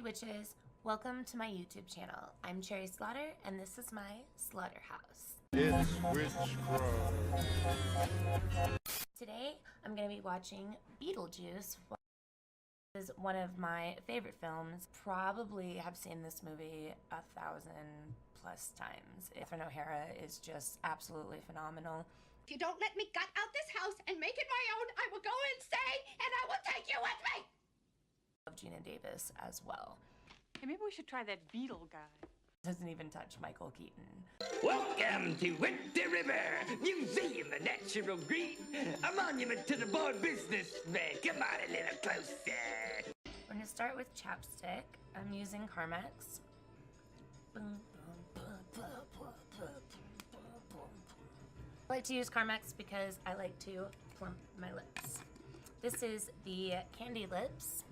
witches, welcome to my YouTube channel. I'm Cherry Slaughter and this is my slaughterhouse. It's witchcraft. Today I'm going to be watching Beetlejuice. This is one of my favorite films. Probably have seen this movie 1,000+ times. Catherine O'Hara is just absolutely phenomenal. If you don't let me gut out this house and make it my own, I will go insane and I will take you with me! Of Gina Davis as well. Hey, maybe we should try that Beetle guy. Doesn't even touch Michael Keaton. Welcome to Winter River, Museum of Natural Green, a monument to the bold businessman. Come on a little closer. We're gonna start with chapstick. I'm using Carmex. I like to use Carmex because I like to plump my lips. This is the Candy Lips.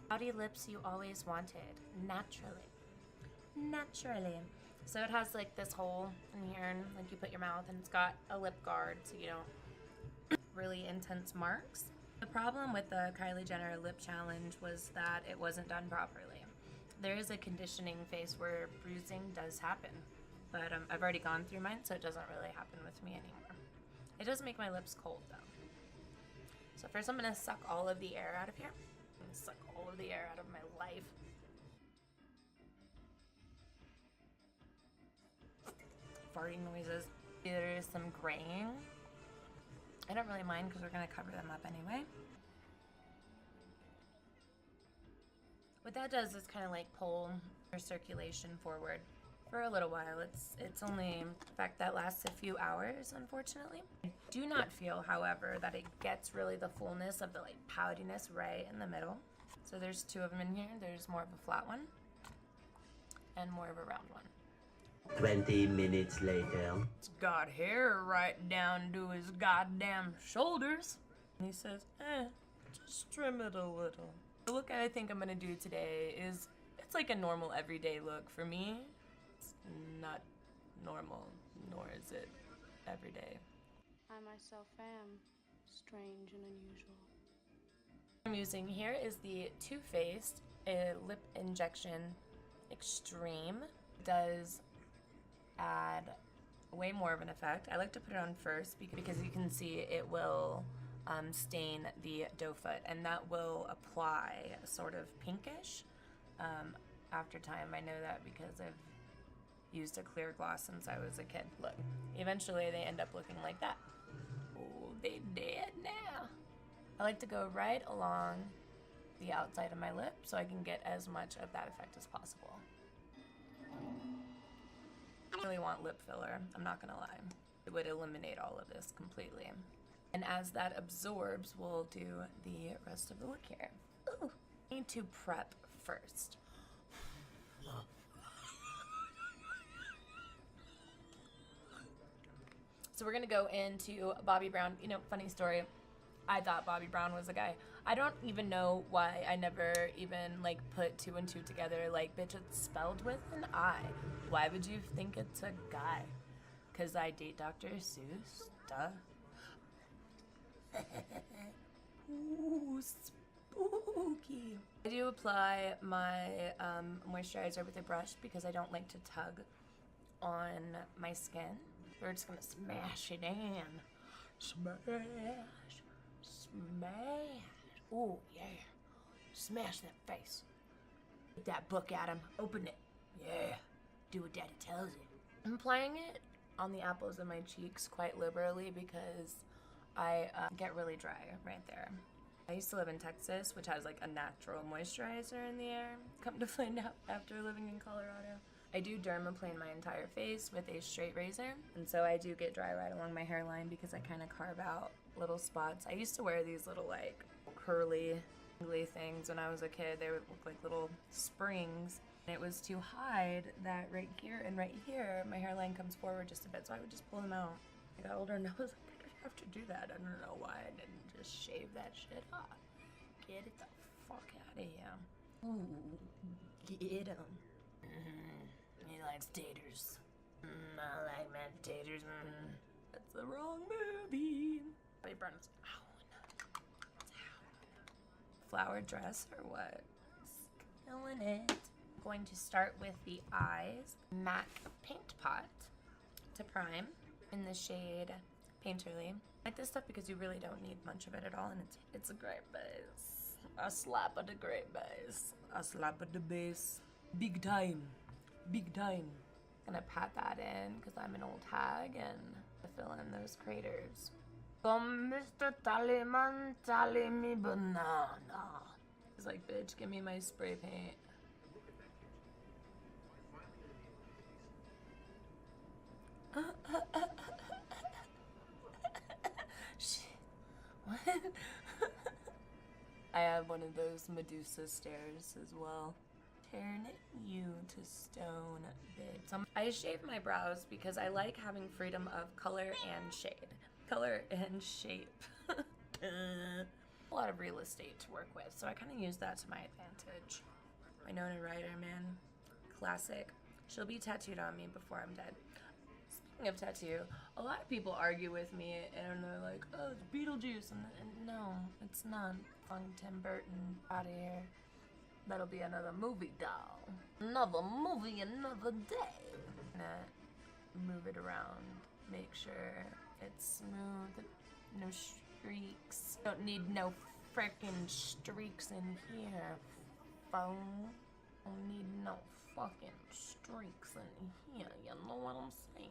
Pouty lips you always wanted, naturally. So it has like this hole in here, and like you put your mouth, and it's got a lip guard so you don't really intense marks. The problem with the Kylie Jenner lip challenge was that it wasn't done properly. There is a conditioning phase where bruising does happen, but I've already gone through mine, so it doesn't really happen with me anymore. It does make my lips cold though. So first I'm gonna suck all of the air out of here. I'm gonna suck all of the air out of my life. Farting noises. There is some graying. I don't really mind because we're gonna cover them up anyway. What that does is kind of like pull your circulation forward for a little while. It's only an effect that lasts a few hours, unfortunately. I do not feel, however, that it gets really the fullness of the like poutiness right in the middle. So there's two of them in here. There's more of a flat one and more of a round one. 20 minutes later. It's got hair right down to his goddamn shoulders. And he says, just trim it a little. The look I think I'm gonna do today is, it's like a normal everyday look. For me, it's not normal, nor is it everyday. I myself am strange and unusual. What I'm using here is the Too Faced Lip Injection Extreme. It does add way more of an effect. I like to put it on first because you can see it will stain the doe foot, and that will apply sort of pinkish after time. I know that because I've used a clear gloss since I was a kid. Look, eventually they end up looking like that. Oh, they dead now. I like to go right along the outside of my lip so I can get as much of that effect as possible. I really want lip filler, I'm not gonna lie. It would eliminate all of this completely. And as that absorbs, we'll do the rest of the look here. Ooh. I need to prep first. So we're gonna go into Bobbi Brown. You know, funny story, I thought Bobbi Brown was a guy. I don't even know why I never even like put two and two together. Like, bitch, it's spelled with an I. Why would you think it's a guy? Cause I date Dr. Seuss, duh. Ooh, spooky. I do apply my moisturizer with a brush because I don't like to tug on my skin. We're just gonna smash it in. Smash. Ooh, yeah. Smash that face. Get that book at him. Open it. Yeah. Do what daddy tells you. I'm applying it on the apples of my cheeks quite liberally because I get really dry right there. I used to live in Texas, which has like a natural moisturizer in the air. Come to find out after living in Colorado. I do dermaplane my entire face with a straight razor, and so I do get dry right along my hairline because I kind of carve out little spots. I used to wear these little like curly things when I was a kid. They would look like little springs. And it was to hide that right here and right here, my hairline comes forward just a bit, so I would just pull them out. I got older and I was like, I didn't have to do that. I don't know why I didn't just shave that shit off. Get it the fuck out of here. Ooh, get him. He likes taters. I like mashed taters. That's the wrong movie. Bobbi Brown's out. Flower dress or what? Killing it. Going to start with the eyes. MAC Paint Pot to prime in the shade Painterly. I like this stuff because you really don't need much of it at all, and it's a great base. A slap of the great base. A slap of the base. Big time. Big time. Gonna pat that in because I'm an old hag and to fill in those craters. Come, Mr. Tallyman, tally me banana. He's like, bitch, give me my spray paint. Shit. What? I have one of those Medusa stares as well. Turn you to stone, bitch. I shave my brows because I like having freedom of color and shade. Color and shape. A lot of real estate to work with, so I kind of use that to my advantage. My Winona Ryder, man. Classic. She'll be tattooed on me before I'm dead. Speaking of tattoo, a lot of people argue with me and they're like, oh, it's Beetlejuice. And no, it's not. Fun Tim Burton out of here. That'll be another movie, doll. Another movie, another day. I'm gonna move it around, make sure it's smooth, no streaks. Don't need no frickin' streaks in here, phone. Don't need no fucking streaks in here, you know what I'm saying?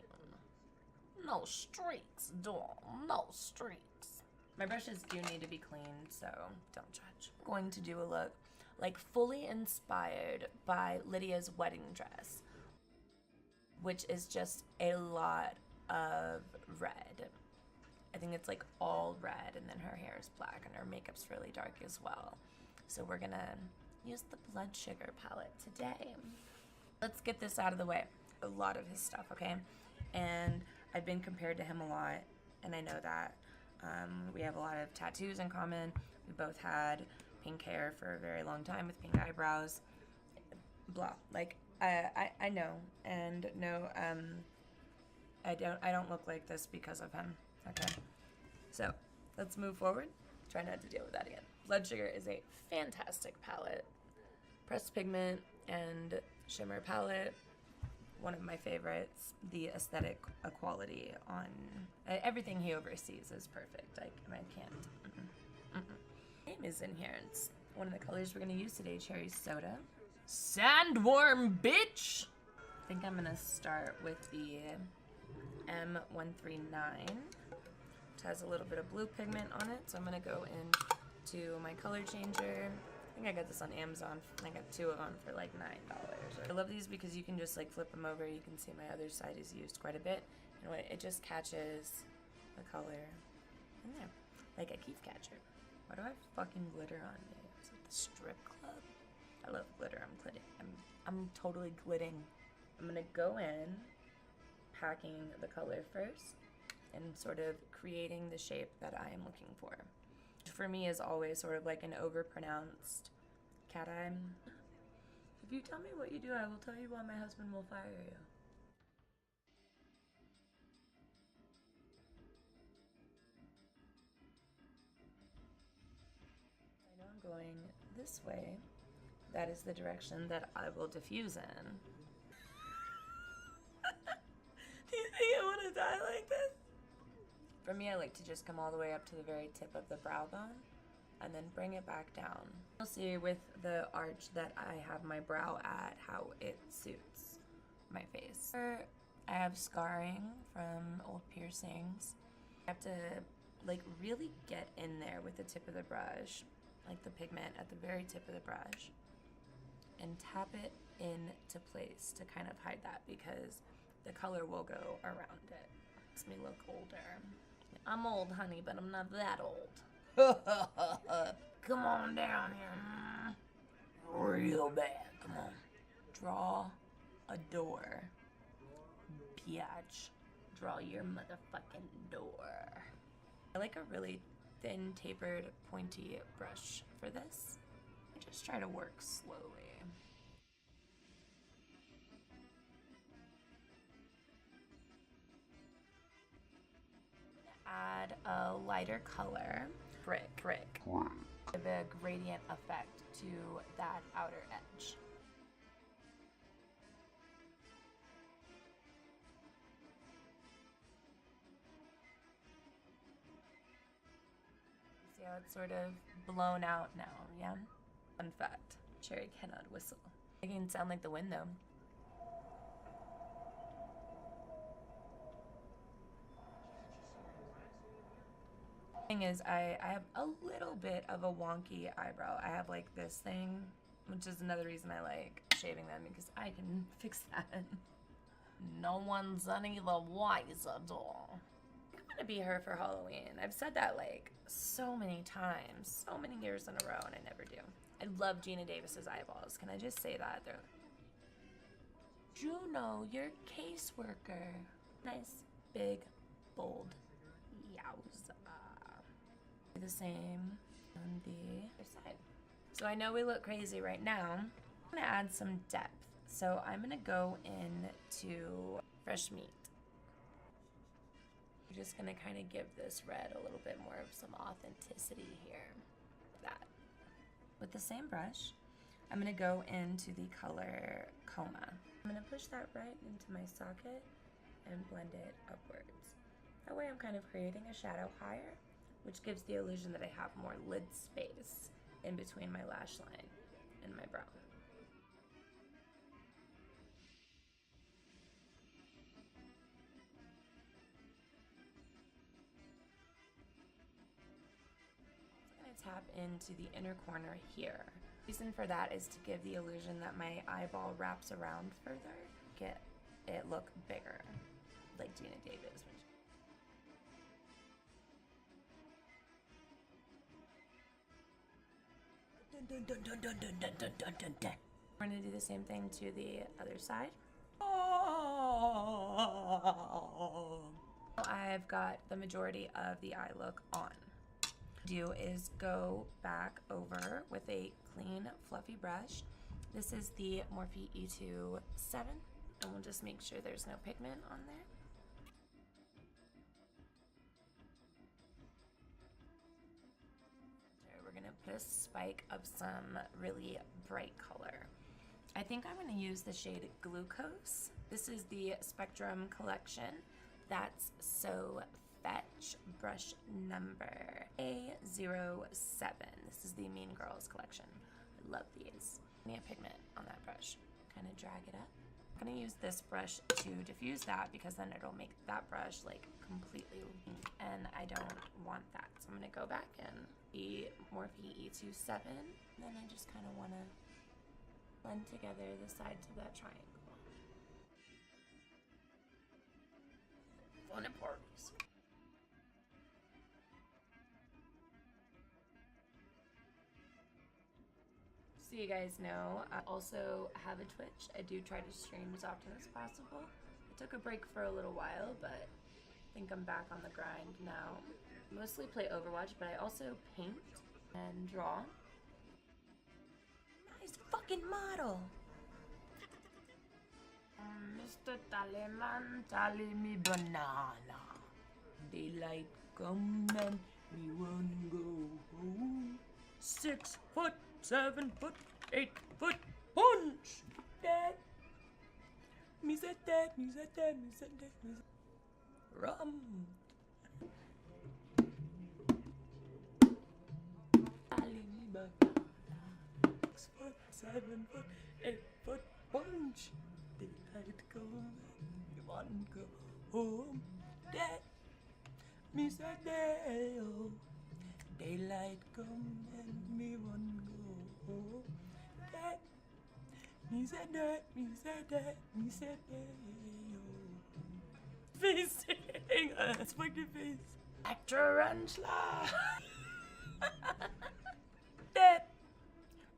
No streaks, doll, no streaks. My brushes do need to be cleaned, so don't judge. I'm going to do a look like fully inspired by Lydia's wedding dress, which is just a lot of red. I think it's like all red, and then her hair is black and her makeup's really dark as well. So we're gonna use the Blood Sugar palette today. Let's get this out of the way. A lot of his stuff, okay? And I've been compared to him a lot, and I know that. We have a lot of tattoos in common. We both had pink hair for a very long time with pink eyebrows. Blah. Like, I know. And no, I don't look like this because of him. Okay? So, let's move forward. Try not to deal with that again. Blood Sugar is a fantastic palette. Pressed pigment and shimmer palette. One of my favorites. The aesthetic quality on everything he oversees is perfect. I can't. Name is in here. It's one of the colors we're gonna use today. Cherry Soda. Sandworm, bitch! I think I'm gonna start with the M139, which has a little bit of blue pigment on it. So I'm gonna go into my color changer. I think I got this on Amazon. I got 2 of them for like $9. I love these because you can just like flip them over. You can see my other side is used quite a bit. And it just catches the color in there. Like a keef catcher. Why do I have fucking glitter on me? Is it the strip club? I love glitter. I'm glitting. I'm totally glitting. I'm gonna go in, packing the color first, and sort of creating the shape that I am looking for. For me is always sort of like an overpronounced cat eye. If you tell me what you do, I will tell you why my husband will fire you. I know I'm going this way. That is the direction that I will diffuse in. Do you think I want to die like this? For me, I like to just come all the way up to the very tip of the brow bone and then bring it back down. You'll see with the arch that I have my brow at how it suits my face. I have scarring from old piercings. I have to like really get in there with the tip of the brush, like the pigment at the very tip of the brush, and tap it into place to kind of hide that because the color will go around it. Makes me look older. I'm old, honey, but I'm not that old. Come on down here. Real bad. Come on. Draw a door. Biatch. Draw your motherfucking door. I like a really thin, tapered, pointy brush for this. I just try to work slowly. Add a lighter color, brick. Give a gradient effect to that outer edge. See how it's sort of blown out now, yeah? Fun fact, Cherry cannot whistle. It can sound like the wind though. Thing is, I have a little bit of a wonky eyebrow. I have like this thing, which is another reason I like shaving them, because I can fix that. No one's any the wiser, doll. I'm gonna be her for Halloween. I've said that like so many times, so many years in a row, and I never do. I love Gina Davis's eyeballs. Can I just say that? They're Juno, your caseworker. Nice, big, bold. Yowza. Do the same on the other side. So I know we look crazy right now. I'm gonna add some depth. So I'm gonna go into fresh meat. We're just gonna kind of give this red a little bit more of some authenticity here. Like that. With the same brush, I'm gonna go into the color Coma. I'm gonna push that right into my socket and blend it upwards. That way I'm kind of creating a shadow higher, which gives the illusion that I have more lid space in between my lash line and my brow. I'm gonna tap into the inner corner here. The reason for that is to give the illusion that my eyeball wraps around further, get it look bigger, like Gina Davis. Dun, dun, dun, dun, dun, dun, dun, dun, dun, dun. We're gonna do the same thing to the other side. I've got the majority of the eye look on. Do is go back over with a clean, fluffy brush. This is the Morphe E2 7, and we'll just make sure there's no pigment on there. We're gonna put a spike of some really bright color. I think I'm gonna use the shade Glucose. This is the Spectrum collection. That's So Fetch brush number A07. This is the Mean Girls collection. I love these. I need a pigment on that brush. Kind of drag it up. I'm gonna use this brush to diffuse that, because then it'll make that brush like completely pink, and I don't want that. So I'm gonna go back in the Morphe E2 7. Then I just kind of want to blend together the sides of that triangle. Fun at parties. So you guys know, I also have a Twitch. I do try to stream as often as possible. I took a break for a little while, but I think I'm back on the grind now. Mostly play Overwatch, but I also paint and draw. Nice fucking model! Mr. Tallyman, tally me banana. Daylight come and me wanna go home. 6 foot, 7 foot, 8 foot, punch! Dad! Me said that, me said that, me said that, me said rum! Tally me banana. 6 foot, 7 foot, 8 foot, punch! Daylight come, me wanna go home. Dad, me said that, oh. Daylight come and me wanna go home. Dad, me said that, me said that, me said that, oh. Facing us, fuck your face. Tarantula. Dad.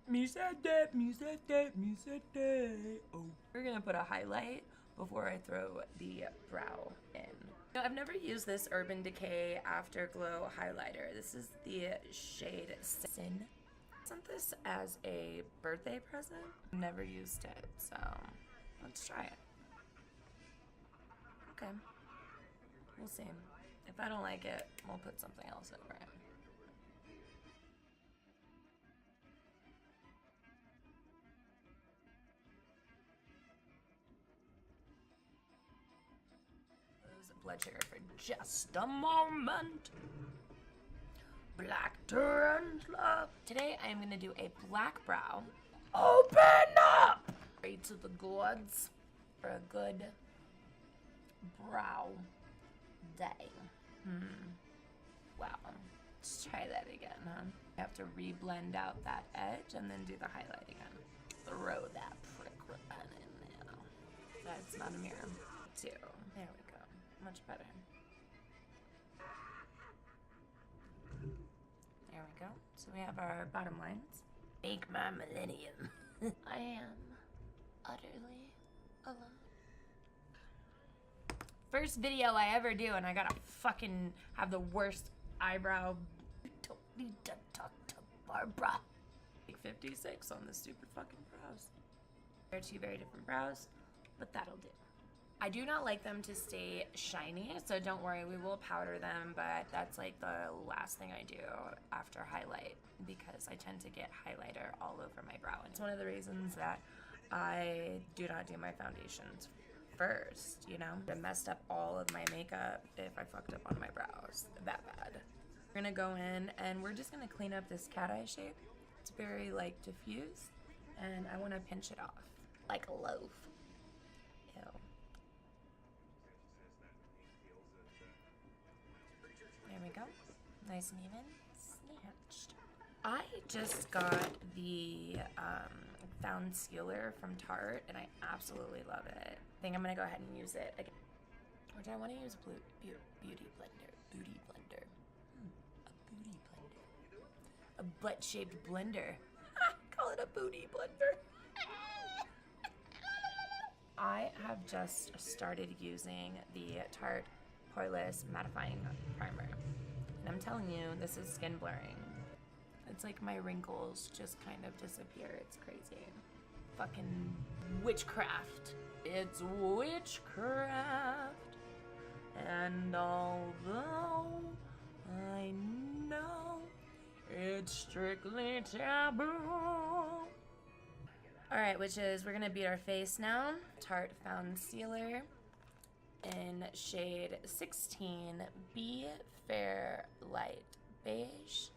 Me said that, me said that, me said that. Oh. We're gonna put a highlight before I throw the brow in. Now, I've never used this Urban Decay Afterglow highlighter. This is the shade Sin. I sent this as a birthday present. I've never used it, so let's try it. Okay. We'll see. If I don't like it, we'll put something else over it. blood sugar for just a moment. Black tarantula. Today I am gonna do a black brow. Open up! Straight to the gourds for a good brow day. Wow. Let's try that again, huh? You have to re-blend out that edge and then do the highlight again. Throw that prick ribbon in there. That's not a mirror. 2. There we go. Much better. There we go. So we have our bottom lines. Make my millennium. I am utterly alone. First video I ever do, and I gotta fucking have the worst eyebrow. You don't need to talk to Barbara. 56 on the stupid fucking brows. They're 2 very different brows, but that'll do. I do not like them to stay shiny, so don't worry, we will powder them, but that's like the last thing I do after highlight because I tend to get highlighter all over my brow. And it's one of the reasons that I do not do my foundations first, you know? I messed up all of my makeup if I fucked up on my brows that bad. We're gonna go in and we're just gonna clean up this cat eye shape. It's very like diffused and I wanna pinch it off like a loaf. Ew. There we go. Nice and even. Snatched. I just got the foundcealer from Tarte and I absolutely love it. I think I'm gonna go ahead and use it again. Or do I want to use beauty blender? Booty blender. A booty blender. A butt-shaped blender. Call it a booty blender. I have just started using the Tarte Poreless Mattifying Primer. And I'm telling you, this is skin blurring. It's like my wrinkles just kind of disappear. It's crazy. Fucking witchcraft. It's witchcraft. And although I know it's strictly taboo. Alright, which is we're gonna beat our face now. Tarte Foundcealer in shade 16, Be Fair Light Beige.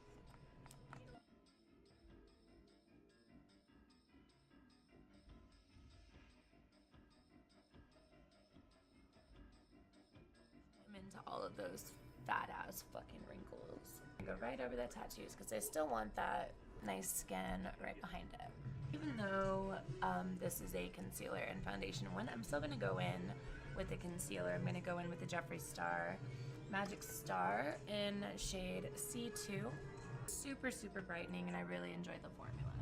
I'm into all of those fat ass fucking wrinkles. I go right over the tattoos because I still want that nice skin right behind it. Even though this is a concealer and foundation one, I'm still gonna go in with the concealer. I'm gonna go in with the Jeffree Star Magic Star in shade C2. Super, super brightening and I really enjoy the formula.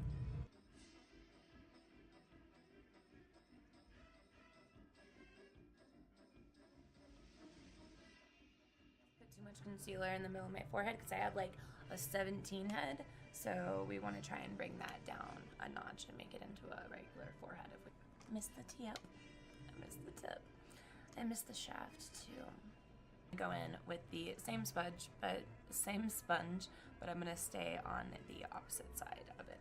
Put too much concealer in the middle of my forehead because I have like a 17 head. So we want to try and bring that down a notch and make it into a regular forehead. If we miss the tip, I missed the tip. I missed the shaft too. Go in with the same sponge, but I'm gonna stay on the opposite side of it.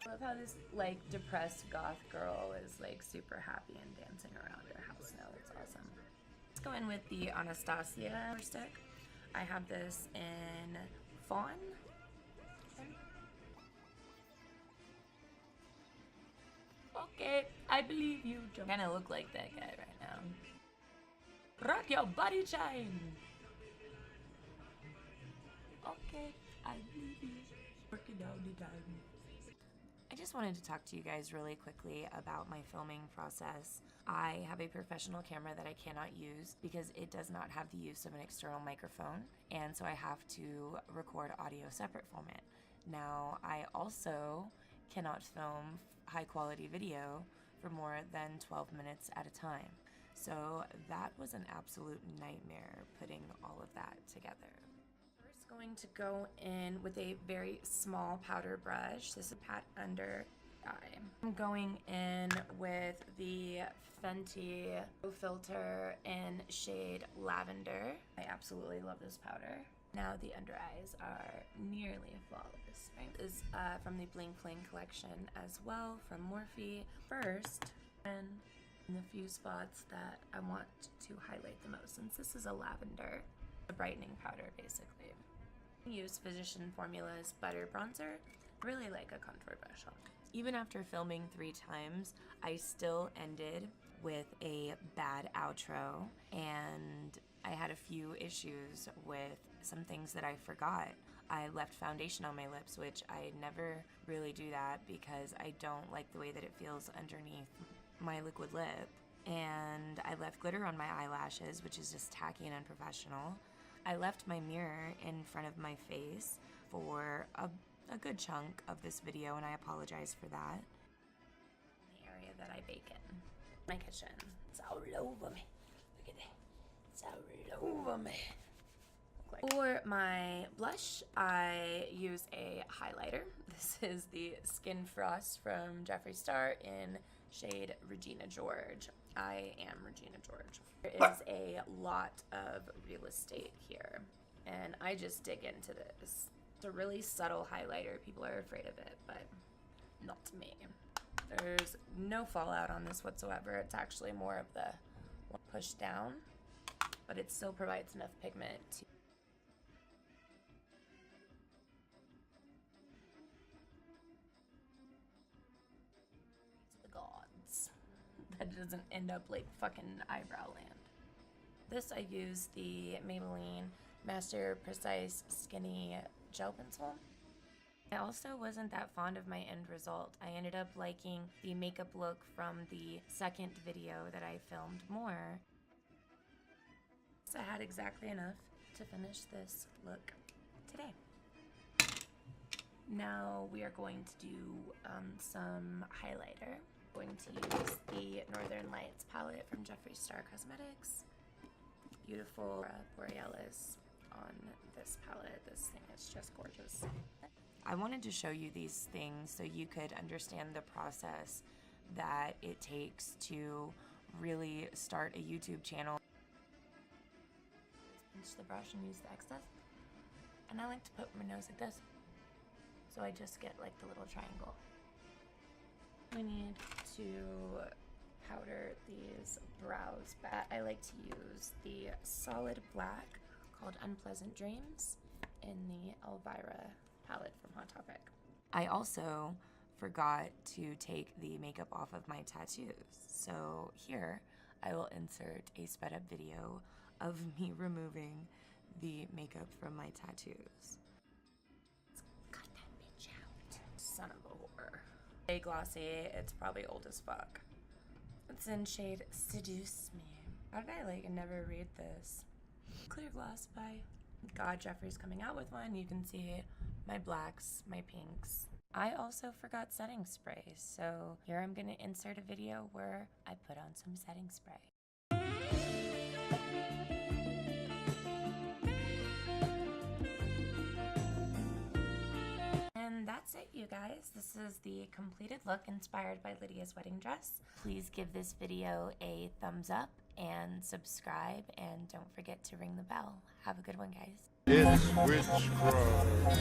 I love how this like depressed goth girl is like super happy and dancing around her house now. It's awesome. Let's go in with the Anastasia stick. I have this in Fawn. Okay, I believe you. Kind of look like that guy right now. Rock your body chain. Okay, I believe you. Working down the time. I just wanted to talk to you guys really quickly about my filming process. I have a professional camera that I cannot use because it does not have the use of an external microphone, and so I have to record audio separate from it. Now, I also cannot film high quality video for more than 12 minutes at a time. So that was an absolute nightmare putting all of that together. First, going to go in with a very small powder brush. This is pat under eye. I'm going in with the Fenty filter in shade Lavender. I absolutely love this powder. Now the under eyes are nearly flawless. Right? This is from the Bling Fling collection as well from Morphe. First, And in the few spots that I want to highlight the most, since this is a lavender, a brightening powder basically. I use Physician Formula's Butter Bronzer, really like a contour brush on. Even after filming 3 times, I still ended with a bad outro, and I had a few issues with some things that I forgot. I left foundation on my lips, which I never really do that because I don't like the way that it feels underneath my liquid lip. And I left glitter on my eyelashes, which is just tacky and unprofessional. I left my mirror in front of my face for a good chunk of this video, and I apologize for that. The area that I bake in, my kitchen. It's all over me. Look at that. It's all over me. For my blush, I use a highlighter. This is the Skin Frost from Jeffree Star in shade Regina George. I am Regina George. There is a lot of real estate here, and I just dig into this. It's a really subtle highlighter. People are afraid of it, but not me. There's no fallout on this whatsoever. It's actually more of the push down, but it still provides enough pigment to the gods. That doesn't end up like fucking eyebrow land. This, I use the Maybelline Master Precise Skinny Gel Pencil. I also wasn't that fond of my end result. I ended up liking the makeup look from the second video that I filmed more. So I had exactly enough to finish this look today. Now we are going to do some highlighter. I'm going to use the Northern Lights palette from Jeffree Star Cosmetics. Beautiful Borealis on this palette. This thing is just gorgeous. I wanted to show you these things so you could understand the process that it takes to really start a YouTube channel. Pinch the brush and use the excess. And I like to put my nose like this. So I just get like the little triangle. We need to powder these brows back. I like to use the solid black called Unpleasant Dreams in the Elvira palette from Hot Topic. I also forgot to take the makeup off of my tattoos. So here I will insert a sped up video of me removing the makeup from my tattoos. Let's cut that bitch out. Son of a whore. Stay glossy, it's probably old as fuck. It's in shade Seduce Me. How did I never read this? Clear Gloss by God. Jeffree's coming out with one. You can see my blacks, my pinks. I also forgot setting spray, so here I'm gonna insert a video where I put on some setting spray. And that's it, you guys. This is the completed look inspired by Lydia's wedding dress. Please give this video a thumbs up and subscribe, and don't forget to ring the bell. Have a good one, guys. It's witchcraft.